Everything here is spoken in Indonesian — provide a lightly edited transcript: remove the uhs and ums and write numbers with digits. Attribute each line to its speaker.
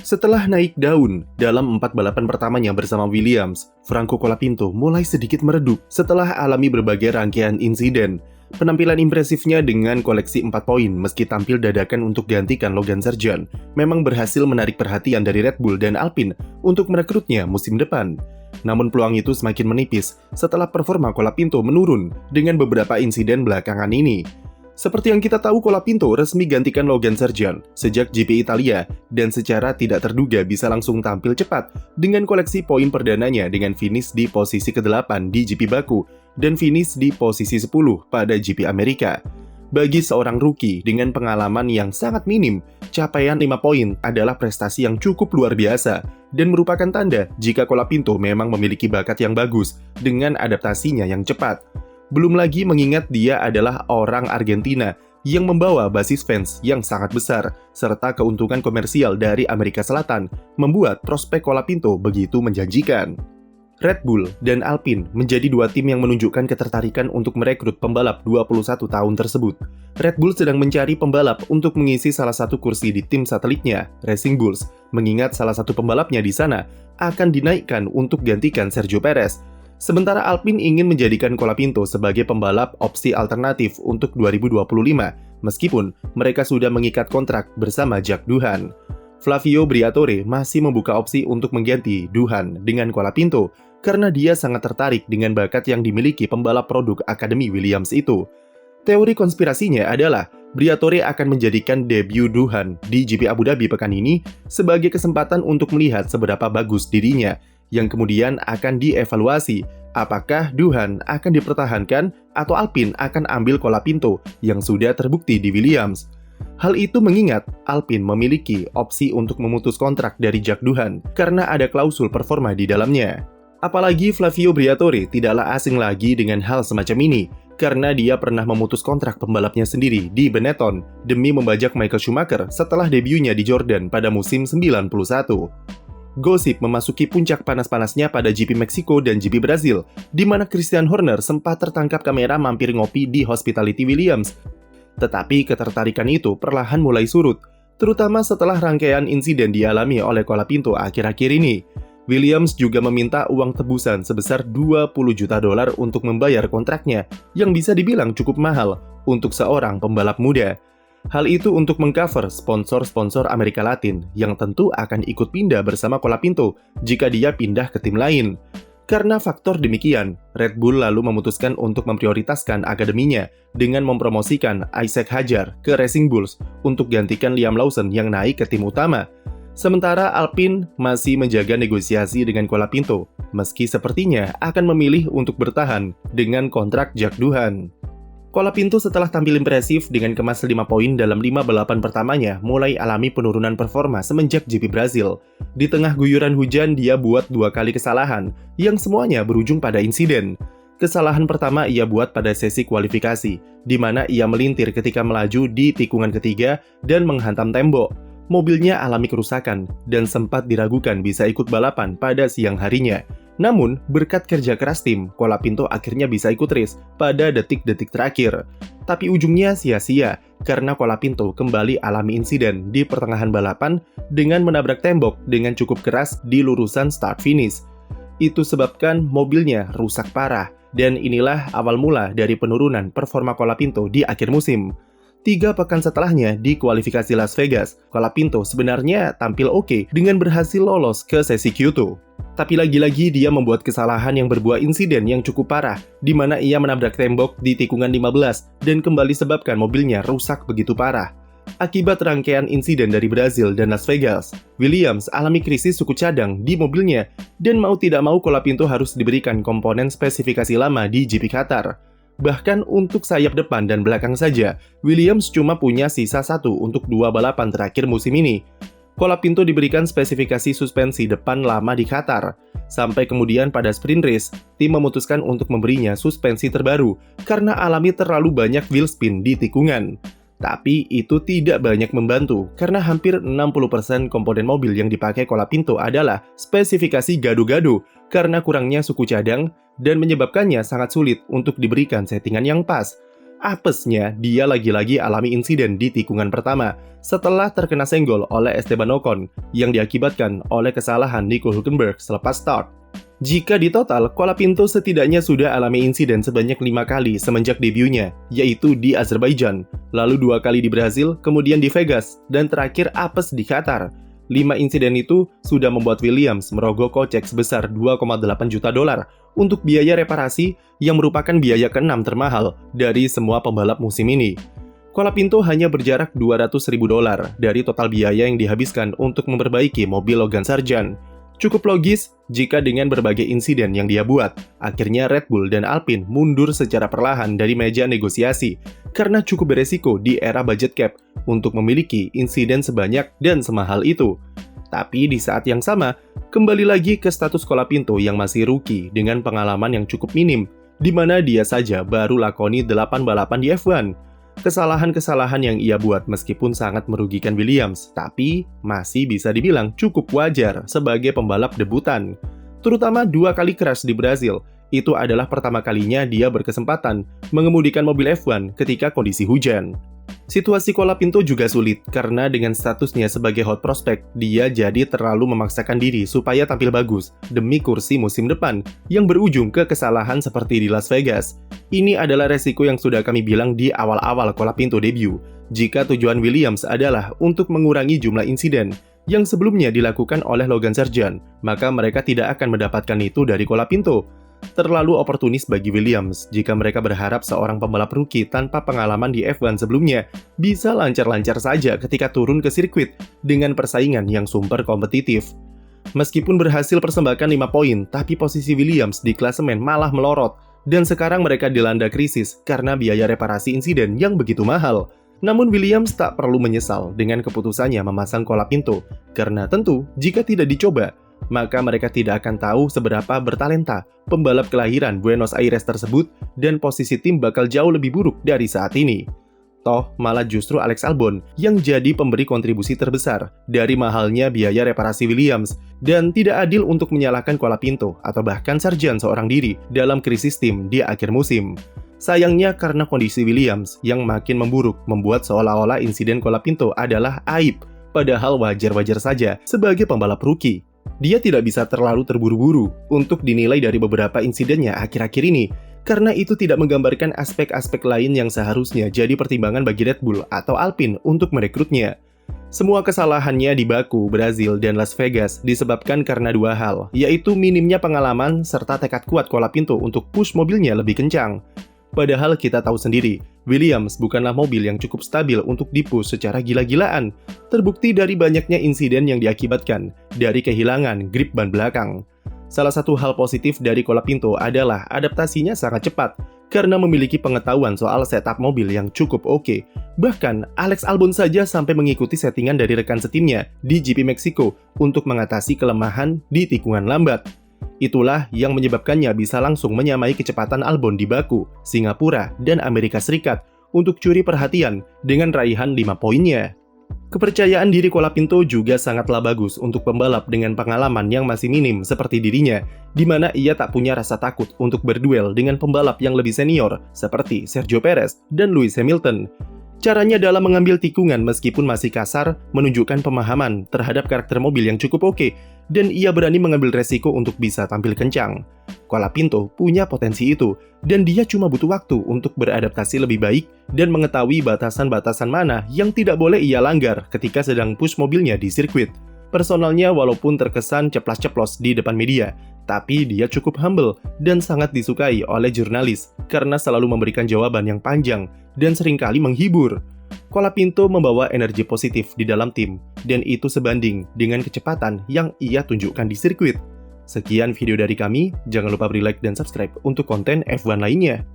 Speaker 1: Setelah naik daun dalam 4 balapan pertamanya bersama Williams, Franco Colapinto mulai sedikit meredup setelah alami berbagai rangkaian insiden. Penampilan impresifnya dengan koleksi 4 poin meski tampil dadakan untuk gantikan Logan Sargeant memang berhasil menarik perhatian dari Red Bull dan Alpine untuk merekrutnya musim depan. Namun peluang itu semakin menipis setelah performa Colapinto menurun dengan beberapa insiden belakangan ini. Seperti yang kita tahu, Colapinto resmi gantikan Logan Sargeant sejak GP Italia dan secara tidak terduga bisa langsung tampil cepat dengan koleksi poin perdananya dengan finish di posisi ke-8 di GP Baku dan finish di posisi 10 pada GP Amerika. Bagi seorang rookie dengan pengalaman yang sangat minim, capaian 5 poin adalah prestasi yang cukup luar biasa dan merupakan tanda jika Colapinto memang memiliki bakat yang bagus dengan adaptasinya yang cepat. Belum lagi mengingat dia adalah orang Argentina yang membawa basis fans yang sangat besar, serta keuntungan komersial dari Amerika Selatan membuat prospek Colapinto begitu menjanjikan. Red Bull dan Alpine menjadi dua tim yang menunjukkan ketertarikan untuk merekrut pembalap 21 tahun tersebut. Red Bull sedang mencari pembalap untuk mengisi salah satu kursi di tim satelitnya, Racing Bulls, mengingat salah satu pembalapnya di sana akan dinaikkan untuk gantikan Sergio Perez. Sementara Alpine ingin menjadikan Colapinto sebagai pembalap opsi alternatif untuk 2025, meskipun mereka sudah mengikat kontrak bersama Jack Doohan. Flavio Briatore masih membuka opsi untuk mengganti Doohan dengan Colapinto karena dia sangat tertarik dengan bakat yang dimiliki pembalap produk Akademi Williams itu. Teori konspirasinya adalah Briatore akan menjadikan debut Doohan di GP Abu Dhabi pekan ini sebagai kesempatan untuk melihat seberapa bagus dirinya, yang kemudian akan dievaluasi apakah Doohan akan dipertahankan atau Alpine akan ambil Colapinto yang sudah terbukti di Williams. Hal itu mengingat Alpine memiliki opsi untuk memutus kontrak dari Jack Doohan karena ada klausul performa di dalamnya. Apalagi Flavio Briatore tidaklah asing lagi dengan hal semacam ini karena dia pernah memutus kontrak pembalapnya sendiri di Benetton demi membajak Michael Schumacher setelah debutnya di Jordan pada musim 91. Gosip memasuki puncak panas-panasnya pada GP Meksiko dan GP Brazil, di mana Christian Horner sempat tertangkap kamera mampir ngopi di Hospitality Williams. Tetapi ketertarikan itu perlahan mulai surut, terutama setelah rangkaian insiden dialami oleh Colapinto akhir-akhir ini. Williams juga meminta uang tebusan sebesar $20 juta untuk membayar kontraknya, yang bisa dibilang cukup mahal untuk seorang pembalap muda. Hal itu untuk mengcover sponsor-sponsor Amerika Latin yang tentu akan ikut pindah bersama Colapinto jika dia pindah ke tim lain. Karena faktor demikian, Red Bull lalu memutuskan untuk memprioritaskan akademinya dengan mempromosikan Isaac Hadjar ke Racing Bulls untuk gantikan Liam Lawson yang naik ke tim utama. Sementara Alpine masih menjaga negosiasi dengan Colapinto, meski sepertinya akan memilih untuk bertahan dengan kontrak Jack Doohan. Colapinto setelah tampil impresif dengan kemas 5 poin dalam 5 balapan pertamanya mulai alami penurunan performa semenjak GP Brazil. Di tengah guyuran hujan, dia buat 2 kali kesalahan yang semuanya berujung pada insiden. Kesalahan pertama ia buat pada sesi kualifikasi, di mana ia melintir ketika melaju di tikungan ketiga dan menghantam tembok. Mobilnya alami kerusakan dan sempat diragukan bisa ikut balapan pada siang harinya. Namun, berkat kerja keras tim, Colapinto akhirnya bisa ikut race pada detik-detik terakhir. Tapi ujungnya sia-sia, karena Colapinto kembali alami insiden di pertengahan balapan dengan menabrak tembok dengan cukup keras di lurusan start-finish. Itu sebabkan mobilnya rusak parah, dan inilah awal mula dari penurunan performa Colapinto di akhir musim. 3 pekan setelahnya di kualifikasi Las Vegas, Colapinto sebenarnya tampil oke dengan berhasil lolos ke sesi Q2. Tapi lagi-lagi dia membuat kesalahan yang berbuah insiden yang cukup parah, di mana ia menabrak tembok di tikungan 15 dan kembali sebabkan mobilnya rusak begitu parah. Akibat rangkaian insiden dari Brazil dan Las Vegas, Williams alami krisis suku cadang di mobilnya dan mau tidak mau Colapinto harus diberikan komponen spesifikasi lama di GP Qatar. Bahkan untuk sayap depan dan belakang saja, Williams cuma punya sisa 1 untuk 2 balapan terakhir musim ini. Colapinto diberikan spesifikasi suspensi depan lama di Qatar. Sampai kemudian pada sprint race, tim memutuskan untuk memberinya suspensi terbaru karena alami terlalu banyak wheel spin di tikungan. Tapi itu tidak banyak membantu karena hampir 60% komponen mobil yang dipakai Colapinto adalah spesifikasi gado-gado karena kurangnya suku cadang dan menyebabkannya sangat sulit untuk diberikan settingan yang pas. Apesnya, dia lagi-lagi alami insiden di tikungan pertama setelah terkena senggol oleh Esteban Ocon yang diakibatkan oleh kesalahan Nico Hülkenberg selepas start. Jika ditotal, Colapinto setidaknya sudah alami insiden sebanyak 5 kali semenjak debutnya, yaitu di Azerbaijan, lalu 2 kali di Brasil, kemudian di Vegas, dan terakhir apes di Qatar. 5 insiden itu sudah membuat Williams merogoh kocek sebesar 2,8 juta dolar untuk biaya reparasi yang merupakan biaya ke-6 termahal dari semua pembalap musim ini. Colapinto hanya berjarak 200 ribu dolar dari total biaya yang dihabiskan untuk memperbaiki mobil Logan Sargeant. Cukup logis jika dengan berbagai insiden yang dia buat, akhirnya Red Bull dan Alpine mundur secara perlahan dari meja negosiasi karena cukup beresiko di era budget cap untuk memiliki insiden sebanyak dan semahal itu. Tapi di saat yang sama, kembali lagi ke status Colapinto yang masih rookie dengan pengalaman yang cukup minim, di mana dia saja baru lakoni 8 balapan di F1. Kesalahan-kesalahan yang ia buat meskipun sangat merugikan Williams, tapi masih bisa dibilang cukup wajar sebagai pembalap debutan. Terutama 2 kali crash di Brasil, itu adalah pertama kalinya dia berkesempatan mengemudikan mobil F1 ketika kondisi hujan. Situasi Colapinto juga sulit karena dengan statusnya sebagai hot prospect, dia jadi terlalu memaksakan diri supaya tampil bagus demi kursi musim depan yang berujung ke kesalahan seperti di Las Vegas. Ini adalah resiko yang sudah kami bilang di awal-awal Colapinto debut. Jika tujuan Williams adalah untuk mengurangi jumlah insiden yang sebelumnya dilakukan oleh Logan Sargeant, maka mereka tidak akan mendapatkan itu dari Colapinto. Terlalu oportunis bagi Williams jika mereka berharap seorang pembalap rookie tanpa pengalaman di F1 sebelumnya bisa lancar-lancar saja ketika turun ke sirkuit dengan persaingan yang super kompetitif. Meskipun berhasil persembahkan 5 poin, tapi posisi Williams di klasemen malah melorot dan sekarang mereka dilanda krisis karena biaya reparasi insiden yang begitu mahal. Namun Williams tak perlu menyesal dengan keputusannya memasang Colapinto, karena tentu jika tidak dicoba, maka mereka tidak akan tahu seberapa bertalenta pembalap kelahiran Buenos Aires tersebut dan posisi tim bakal jauh lebih buruk dari saat ini. Toh, malah justru Alex Albon yang jadi pemberi kontribusi terbesar dari mahalnya biaya reparasi Williams dan tidak adil untuk menyalahkan Colapinto atau bahkan Sargeant seorang diri dalam krisis tim di akhir musim. Sayangnya karena kondisi Williams yang makin memburuk membuat seolah-olah insiden Colapinto adalah aib, padahal wajar-wajar saja sebagai pembalap rookie. Dia tidak bisa terlalu terburu-buru untuk dinilai dari beberapa insidennya akhir-akhir ini, karena itu tidak menggambarkan aspek-aspek lain yang seharusnya jadi pertimbangan bagi Red Bull atau Alpine untuk merekrutnya. Semua kesalahannya di Baku, Brasil, dan Las Vegas disebabkan karena 2 hal, yaitu minimnya pengalaman serta tekad kuat Colapinto untuk push mobilnya lebih kencang. Padahal kita tahu sendiri, Williams bukanlah mobil yang cukup stabil untuk dipush secara gila-gilaan. Terbukti dari banyaknya insiden yang diakibatkan dari kehilangan grip ban belakang. Salah satu hal positif dari Colapinto adalah adaptasinya sangat cepat karena memiliki pengetahuan soal setup mobil yang cukup oke. Bahkan, Alex Albon saja sampai mengikuti settingan dari rekan setimnya di GP Meksiko untuk mengatasi kelemahan di tikungan lambat. Itulah yang menyebabkannya bisa langsung menyamai kecepatan Albon di Baku, Singapura, dan Amerika Serikat untuk curi perhatian dengan raihan 5 poinnya. Kepercayaan diri Colapinto juga sangatlah bagus untuk pembalap dengan pengalaman yang masih minim seperti dirinya, di mana ia tak punya rasa takut untuk berduel dengan pembalap yang lebih senior seperti Sergio Perez dan Lewis Hamilton. Caranya dalam mengambil tikungan meskipun masih kasar menunjukkan pemahaman terhadap karakter mobil yang cukup oke, dan ia berani mengambil resiko untuk bisa tampil kencang. Colapinto punya potensi itu, dan dia cuma butuh waktu untuk beradaptasi lebih baik dan mengetahui batasan-batasan mana yang tidak boleh ia langgar ketika sedang push mobilnya di sirkuit. Personalnya walaupun terkesan ceplas-ceplos di depan media, tapi dia cukup humble dan sangat disukai oleh jurnalis karena selalu memberikan jawaban yang panjang dan seringkali menghibur. Colapinto membawa energi positif di dalam tim, dan itu sebanding dengan kecepatan yang ia tunjukkan di sirkuit. Sekian video dari kami, jangan lupa beri like dan subscribe untuk konten F1 lainnya.